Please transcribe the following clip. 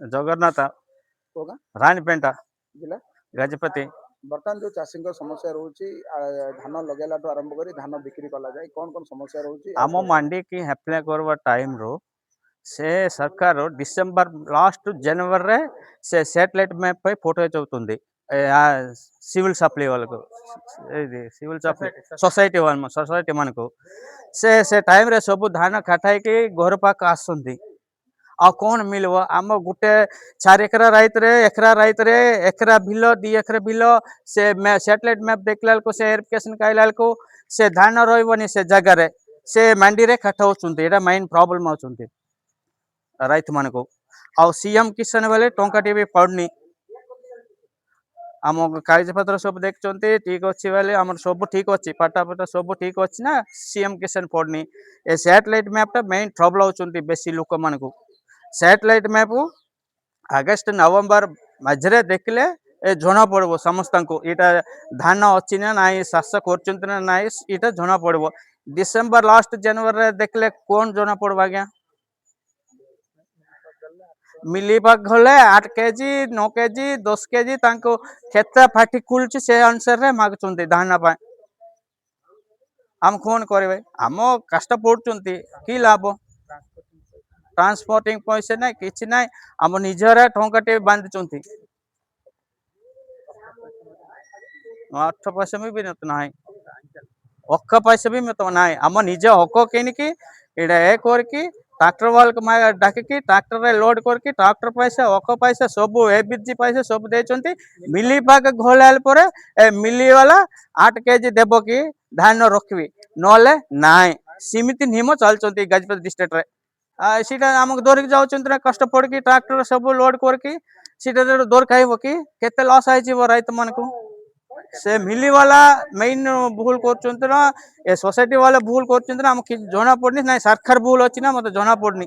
जगन्नाथ कोगा रानीपेंटा जिला गजपति बर्तमान जो चाषी समस्या रोचे धान लगेला आरंभ कर धान बिक्री कला जाए कौन कौन समस्या रोचे आम मंडी की अप्लाई करवा टाइम रो से सरकार डिसेंबर लास्ट जनवरी से सैटेलाइट मैप पे फोटो चौथुंदी सिविल सप्लाई वाला सिविल सप्लाई सोसाइटी मन को से टाइम रे सब धान कटाई घर पाक आसुंदी आ कौन मिलव आम गुटे 4 एकरा राइत रे एकरा बिल 2 एकरा बिल से सैटेलाइट मैप देखला को से वेरिफिकेशन कइला को से धान रहबनी से जगह रे से मंडी रे कटाउछुंती एटा मेन प्रॉब्लम आछुंती रईत मान को आ सीएम किसान वाले टंका टी भी पड़नी आम कागज पत्र सब देखते ठीक अच्छे बोले आम सब ठीक अच्छे पाटा पाटा सब ठीक अच्छे ना सीएम किसान पड़नी ए सैटेलाइट मैपटा मेन ट्रबल होती बेसी लोक मान को सैटेलाइट मैप अगस्ट नवंबर मझे देखले ए जना पड़ो समस्त को यहाँ धान अच्छी ना ना चाष कर ना यहाँ जना पड़ो डिसेंबर लास्ट जनवरी देखले कौन जना पड़ो आज्ञा मिलीबाग गले 8 केजी 9 केजी 10 केजी खेत फाटी खुलची से अनुसार मागुंट धान आम कौन करे आम कष्ट पड़ुंट कि लाभ ट्रांसपोर्टिंग पैसा ना कि ना आम निजर टंका बांधुंट 8 पैसा भी ना ఒక్క पैसा भी मतलब ना आम निज हक किनिकी करके ट्राक्टर वाला डाकिकी ट्राक्टर रे लोड करके ट्राक्टर पैसा अक पैसा सब एबीजी पैसा सब देते मिलीबाग घोलाल मिली वाला 8 केजी देव कि धान रखी ना नाए सीमित नियम चलती गजपति डिस्ट्रिक्ट रे सीटा आमको दौरिक जाऊँ कष्ट पड़ कि ट्राक्टर सब लोड करके दौर खाइब कि केते लॉस हो रईत मन को से मिली वाला मेन भूल कर सोसाइटी वाला भूल कर जना पड़नी ना सरकार भूल अच्छी ना मत जना पड़नी।